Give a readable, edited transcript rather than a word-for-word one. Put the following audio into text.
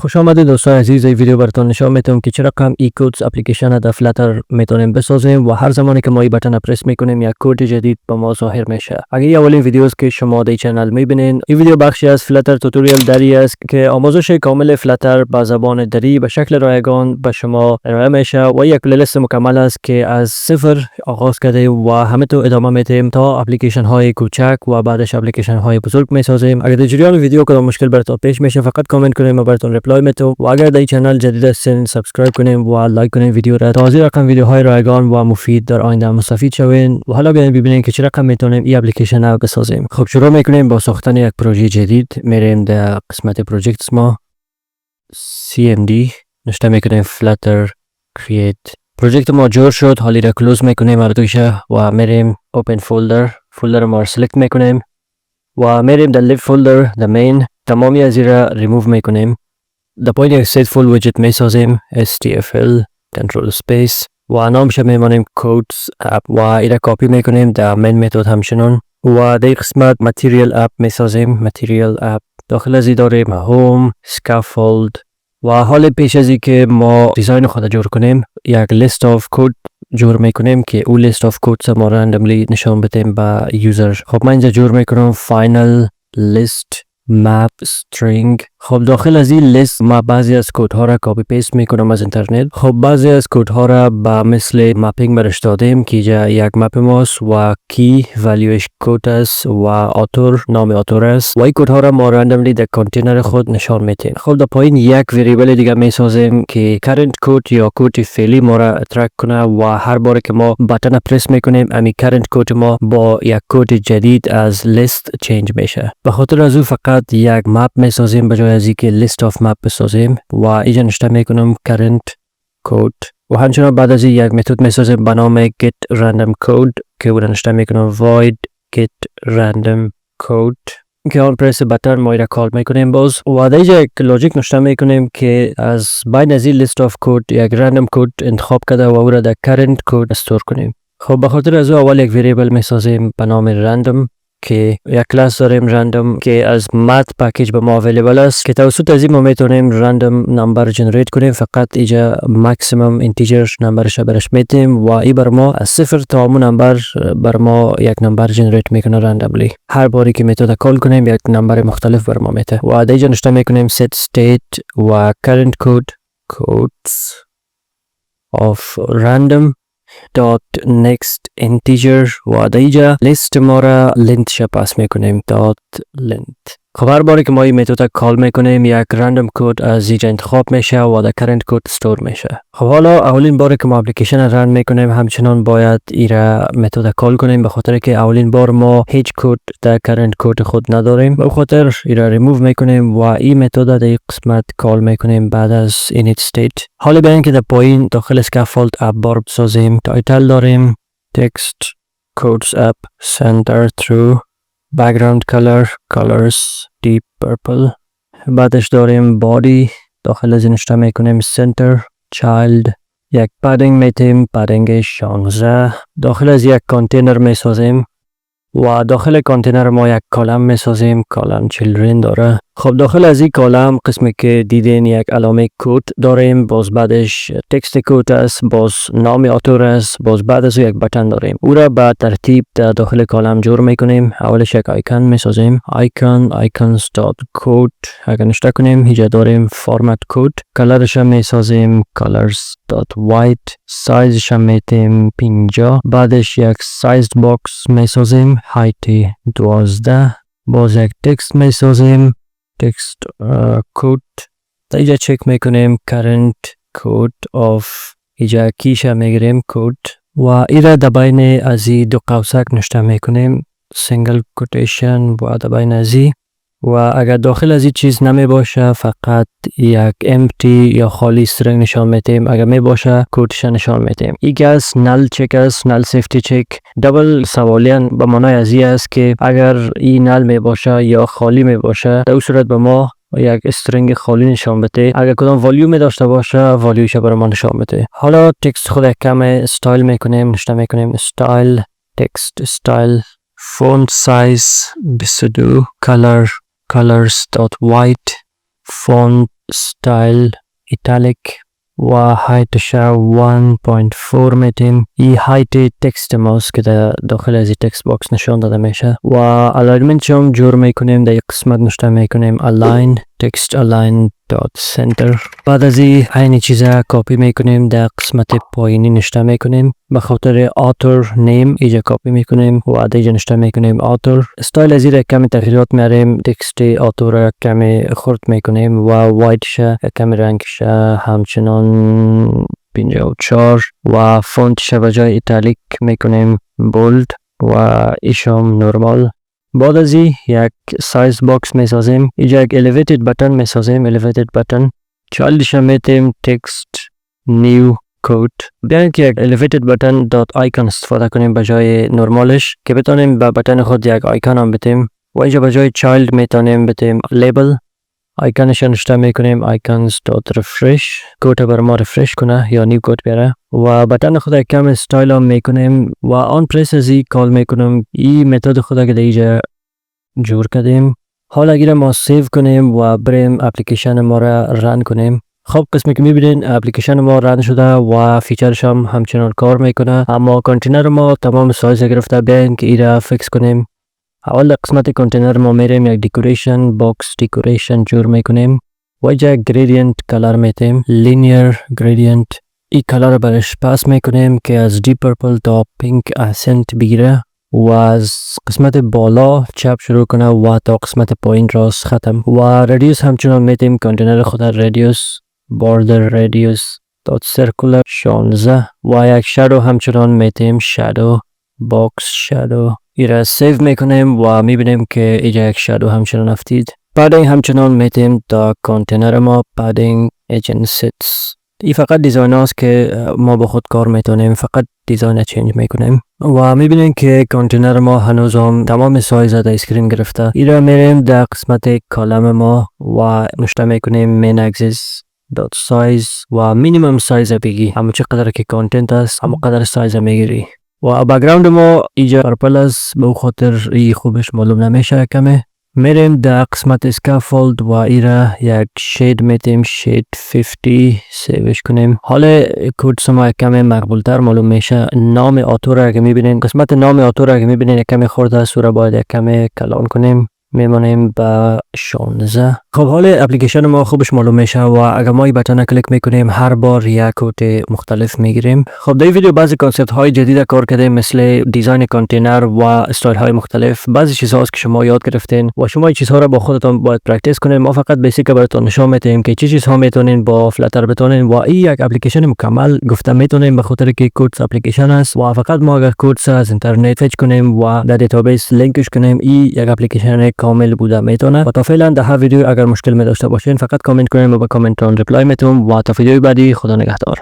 خوش آمدید دوستان عزیز. این ویدیو براتون نشون میدم که چرا کم ای کدز اپلیکیشن در فلاتر میتونیم بسازیم و هر زمانی که ما این بٹن پرس میکنیم یک کد جدید به ما ظاهر میشه. اگر این اولین ویدیو است که شما در چنل میبینین، این ویدیو بخشی از فلاتر توتوریال دری است که آموزش کامل فلاتر با زبان دری به شکل رایگان به شما ارائه میشه و یک پلیلیست مکمل است که از صفر آغاز کرده و همینطور ادامه میدیم تا اپلیکیشن های کوچک و بعدش اپلیکیشن های بزرگ میسازیم. اگر در جریان ویدیو کدام مشکل براتون پیش میشه فقط کامنت کنید و براتون ریپلای میتونم و اگر در چنل جدید هستین سبسکرایب کنین و لایک کنین ویدیو را تا از این رقم ویدیوهای رایگان و مفید در آینده مستفید شوین. و حالا بیاین ببینیم که چه رقم میتونیم این اپلیکیشن رو بسازیم. خب شروع میکنیم با ساختن یک پروژه جدید. میریم در قسمت پروژکتس، ما CMD نشته میکنیم Flutter create. پروژکت ما جور شد، حالی را کلوز میکنیم اردوشه و میریم open فولدر ما را سلکت میکنیم و میریم در لیف فولدر در مین، تمامی از این را ریموو میکنیم. در پایین یک ست فول ویجت میسازیم STFL کنترل سپیس و نامش میمانیم codes app و ایره کاپی میکنیم در مین متد همچنان و در قسمت متریال اپ میسازیم. متریال اپ داخل از این داریم هوم، سکافولد و حال پیش از این که ما دیزاین خود جور کنیم یک لیست آف کد جور میکنیم که او لیست آف کد ما رندملی نشان بدیم به یوزر. خب من اینجا جور میکنم فاینل لیست مپ استرینگ. خب داخل از این لیست ما بعضی از کد ها را کپی پیست میکنم از اینترنت. خب بعضی از کد ها را با مثل مپینگ برش دادیم که اینجا یک مپ ماست و کی ولیوش کد است و آتور نام آتور است و این کد ها را ما رندملی در کانتینر خود نشان میدیم. خب در پایین یک وریبل دیگه میسازیم که کرنت کد یا کد فعلی ما را اترک کنه و هر بار که ما بٹن پرس میکنیم امی کرنت کد ما با یک کد جدید از لیست چنج میشه. به خاطر از او فقط یک مپ میسازیم به جای از اینکه لیست آف مپ بسازیم و اینجا نشته میکنم current code و همچنان بعد از این یک متد میسازیم به نام get random code که اون نشته میکنم void get random code که آن پرس بٹن ما را کال میکنیم باز و در اینجا یک لوجیک نشته میکنیم که از بین از این لیست آف کود یک رندم کود انتخاب کرده و او را در current code استور کنیم. خب به خاطر از او اول یک وریبل میسازیم به نام random که یک کلاس داریم رندم که از مات پکیج به ما اویلیبل است که توسط از این ما میتونیم رندم نمبر جنریت کنیم. فقط اینجا ماکسیمم اینتیجر نمبرش برش میتیم و این بر ما از صفر تا همون نمبر بر ما یک نمبر جنریت میکنه رندملی. هر باری که میتونه کال کنیم یک نمبر مختلف بر ما میته و اینجا نشته میکنیم set state و current code codes of random dot next integer و در اینجا لیست ما را لنت ش پاس میکنیم dot length. خب هر باری که ما این متد کال میکنیم یک رندم کد از اینجا انتخاب میشه و در کرنت کد استور میشه. خب حالا اولین باری که ما اپلیکیشن رن میکنیم همچنان باید ایره متد کال کنیم به خاطر که اولین بار ما هیچ کد در کرنت کد خود نداریم. به خاطر ایره ریموو میکنیم و این متد در قسمت کال میکنیم بعد از init state. حالا بیاین که در پایین داخل اسکافولد اپ بار بسازیم. تایتل داریم text codes app center through background colors deep purple. بعدش داریم body داخل از نشته میکنیم center child. یک پادینگ میتیم پادینگ 16. داخل از یک کانتینر میسازیم و داخل کانتینر ما یک کالم میسازیم کالم children داره. خب داخل از این کالم قسمی که دیدین یک علامه کد داریم، باز بعدش تکست کد است، باز نام آتور است، باز بعد از یک بٹن داریم. او را به ترتیب در داخل کالم جور میکنیم. اولش یک آیکن میسازیم icons.code. اگر نشته کنیم اینجا داریم format code. کلرش هم میسازیم colors.white. سایزش هم میتیم 50. بعدش یک sized box میسازیم height 12. باز یک تکست میسازیم text code. اینجا چک میکنیم current code of اینجا کیش میگیریم code و ایره در بین از این دو قوسک نشته میکنیم single quotation و در بین از این و اگر داخل از این چیز نمی باشه فقط یک empty یا خالی string نشان میتیم. اگر می باشه کودش نشان میتیم. این گس نل چک است، نل سیفتی چک. دبل سوالیان به معنای از این است که اگر این نل می باشه یا خالی می باشه در صورت به ما یک استرینگ خالی نشان بده. اگر کدام والیوم داشته باشه والیوش برای ما نشان بده. حالا تکست خود کم استایل میکنیم. نشته میکنیم استایل تکست استایل font size 22 colors.white font ستایل ایتالیک و هایتش 1.4 میتیم. این هایت تکست ماست که در داخل از این تکست باکس نشان داده میشه و الاینمنت هم جور میکنیم. در یک قسمت نشته میکنیم align text align dot center. بعد از این چیزا کپی میکنیم در قسمت پایینی نشته میکنیم. به خاطر author name اینجا کپی میکنیم و اینجا نشته میکنیم author. استایل از این کمی تغییرات میاریم. تکست author را کمی خرد میکنیم و وایتش کمی رنگش همچنان 54 و فونتش به جای ایتالیک میکنیم بولد و ایشم نورمال. بعد از این یک سایز باکس میسازیم. اینجا یک elevated بutton میسازیم. elevated button چالش میتیم تکست نیو کود. بیاین که یک elevated button dot icon استفاده کنیم به جای نرمالش که بتونیم به بتن خود یک آیکون هم بتیم و اینجا به جای چایلد میتونیم بتیم لیبل. آیکانش نشته میکنیم icons dot refresh. کود بر ما رفرش کنه یا نیو کود بیاره و بتن خود کم استایل هم میکنیم و آن پریس از این کال میکنیم. این متد خود که در اینجا جور کردیم. حالا اگر ما سیو کنیم و بریم اپلیکیشن ما را رن کنیم. خب قسمی که میبینین اپلیکیشن ما رن شده و فیچرش هم همچنان کار میکنه، اما کانتینر ما تمام سایز گرفته. بیاین که ایرا فیکس کنیم. اول قسمت کانتینر ما میریم یک دکوریشن باکس دکوریشن جور میکنیم و اینجا گریدینت کلر میتیم لینیر گریدینت. این کلر برش پاس میکنیم که از دیپ پرپل تا پینک اسنت بگیره و از قسمت بالا چپ شروع کنه و تا قسمت پایین راست ختم. و ردیوس همچنان میتیم کانتینر خود ردیوس باردر ردیوس دات سرکولر 16 و یک شادو همچنان میتیم شادو باکس شادو. ایره سیو میکنیم و میبینیم که اینجا یک شادو همچنان افتید. پادینگ همچنان میتیم تا کانتینر ما پادینگ ایجنسیتس. این فقط دیزاین هاست که ما با خود کار میتونیم فقط دیزاین چینج میکنیم و میبینیم که کانتینر ما هنوز هم تمام سایز در اسکرین گرفته. ایره میریم در قسمت کالم ما و نشته میکنیم مین اکسس دات سایز و مینیمم سایز بگی. همه چقدر که کانتنت است همه قدر سایز میگیری و بک‌گراند ما اینجا پرپل است به خاطر ای خوبش معلوم نمیشه کمه. میریم در قسمت اسکافولد و ایره یک شید میتیم شید 50 سیوش کنیم. حالا کود سما کمی مقبول تر معلوم میشه. نام آتور اگه میبینین قسمت نام آتور اگه میبینین کمی خورده است و باید کمی کلان کنیم. میمونیم با 16. خب حالا اپلیکیشن ما خوبش معلوم میشه و اگر ما این بتن کلیک میکنیم هر بار یک کد مختلف میگیریم. خب در این ویدیو بعضی کانسپت های جدید کار کردیم مثل دیزاین کانتینر و استایل های مختلف. بعضی چیزهاست که شما یاد گرفتین و شما این چیزها را با خودتان باید پرکتیس کنین. ما فقط بیسیک براتون نشون میدیم که چه چیزها میتونین با فلاتر بتونین و این یک اپلیکیشن مکمل گفته میتونین به خاطر که کد اپلیکیشن است و فقط ما اگر کد از اینترنت فچ کنیم و در دیتابیس لینکش کنیم این یک اپلیکیشن کامل بوده میتونه. و تا فعلا در هر ویدیو اگر مشکل می داشته باشین فقط کامنت کنین و با کامنتون ریپلای میتونم و تا ویدیوی بعدی خدا نگهدار.